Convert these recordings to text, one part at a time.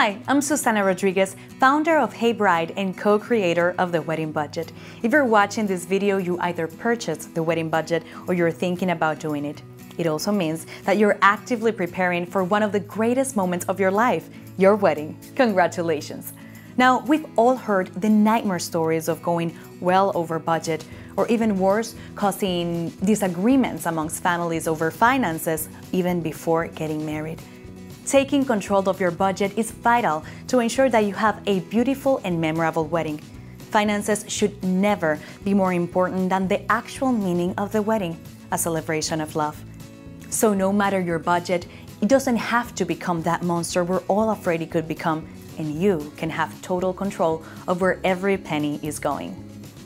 Hi, I'm Susana Rodriguez, founder of Hey Bride and co-creator of The Wedding Budget. If you're watching this video, you either purchased The Wedding Budget or you're thinking about doing it. It also means that you're actively preparing for one of the greatest moments of your life, your wedding. Congratulations! Now, we've all heard the nightmare stories of going well over budget, or even worse, causing disagreements amongst families over finances even before getting married. Taking control of your budget is vital to ensure that you have a beautiful and memorable wedding. Finances should never be more important than the actual meaning of the wedding, a celebration of love. So no matter your budget, it doesn't have to become that monster we're all afraid it could become, and you can have total control of where every penny is going.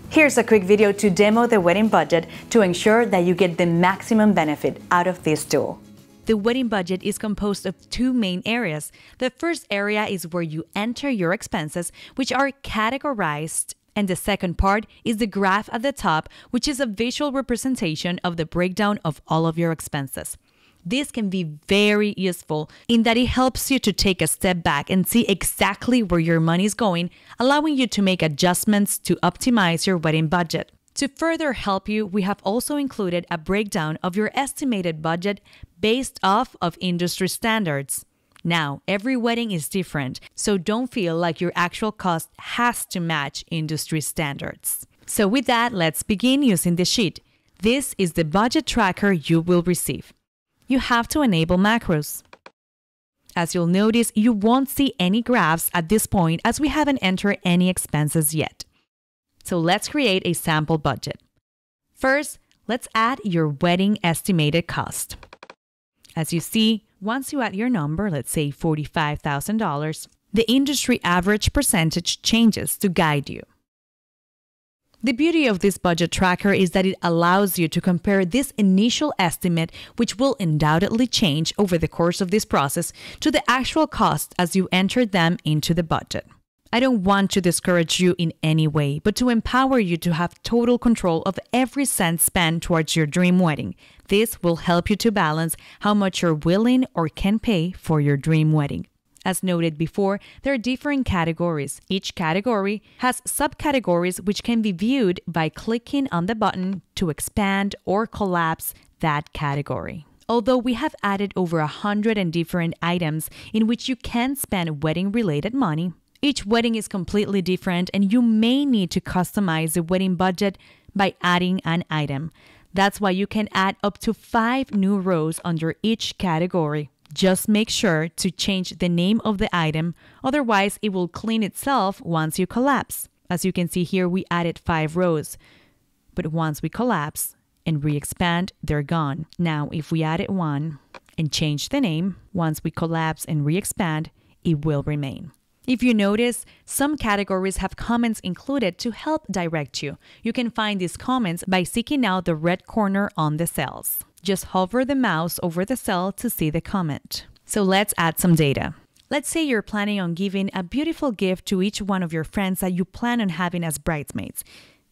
Here's a quick video to demo the wedding budget to ensure that you get the maximum benefit out of this tool. The wedding budget is composed of two main areas. The first area is where you enter your expenses, which are categorized, and the second part is the graph at the top, which is a visual representation of the breakdown of all of your expenses. This can be very useful in that it helps you to take a step back and see exactly where your money is going, allowing you to make adjustments to optimize your wedding budget. To further help you, we have also included a breakdown of your estimated budget based off of industry standards. Now, every wedding is different, so don't feel like your actual cost has to match industry standards. So with that, let's begin using the sheet. This is the budget tracker you will receive. You have to enable macros. As you'll notice, you won't see any graphs at this point as we haven't entered any expenses yet. So let's create a sample budget. First, let's add your wedding estimated cost. As you see, once you add your number, let's say $45,000, the industry average percentage changes to guide you. The beauty of this budget tracker is that it allows you to compare this initial estimate, which will undoubtedly change over the course of this process, to the actual cost as you enter them into the budget. I don't want to discourage you in any way, but to empower you to have total control of every cent spent towards your dream wedding. This will help you to balance how much you're willing or can pay for your dream wedding. As noted before, there are different categories. Each category has subcategories which can be viewed by clicking on the button to expand or collapse that category. Although we have added over 100 different items in which you can spend wedding-related money, each wedding is completely different and you may need to customize the wedding budget by adding an item. That's why you can add up to 5 new rows under each category. Just make sure to change the name of the item, otherwise it will clean itself once you collapse. As you can see here, we added 5 rows, but once we collapse and re-expand, they're gone. Now, if we added 1 and change the name, once we collapse and re-expand, it will remain. If you notice, some categories have comments included to help direct you. You can find these comments by seeking out the red corner on the cells. Just hover the mouse over the cell to see the comment. So let's add some data. Let's say you're planning on giving a beautiful gift to each one of your friends that you plan on having as bridesmaids.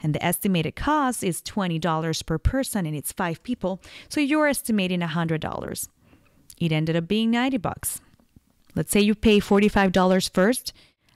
And the estimated cost is $20 per person and it's 5 people, so you're estimating $100. It ended up being $90. Let's say you pay $45 first,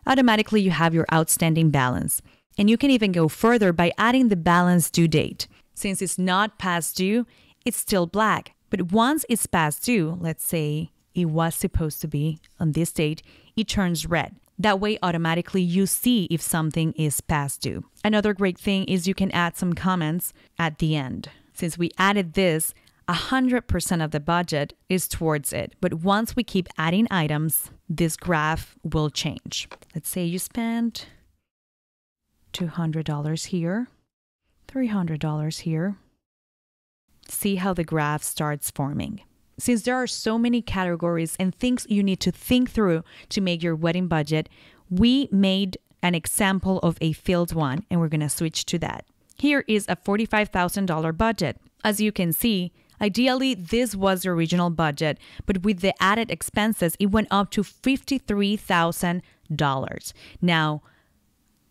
automatically you have your outstanding balance. And you can even go further by adding the balance due date. Since it's not past due, it's still black. But once it's past due, let's say it was supposed to be on this date, it turns red. That way, automatically you see if something is past due. Another great thing is you can add some comments at the end. Since we added this, 100% of the budget is towards it. But once we keep adding items, this graph will change. Let's say you spent $200 here, $300 here. See how the graph starts forming. Since there are so many categories and things you need to think through to make your wedding budget, we made an example of a filled one, and we're going to switch to that. Here is a $45,000 budget. As you can see, ideally, this was the original budget, but with the added expenses, it went up to $53,000. Now,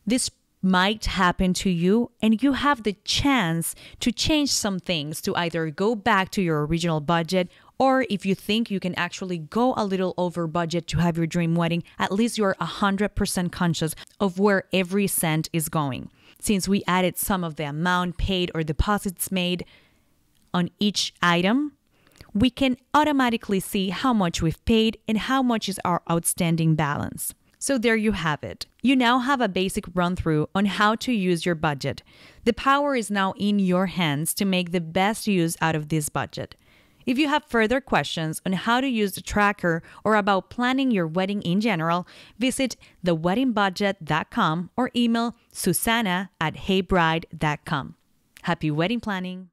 this might happen to you, and you have the chance to change some things to either go back to your original budget Or if you think you can actually go a little over budget to have your dream wedding, at least you're 100% conscious of where every cent is going. Since we added some of the amount paid or deposits made on each item, we can automatically see how much we've paid and how much is our outstanding balance. So there you have it. You now have a basic run-through on how to use your budget. The power is now in your hands to make the best use out of this budget. If you have further questions on how to use the tracker or about planning your wedding in general, visit theweddingbudget.com or email Susana@heybride.com. Happy wedding planning!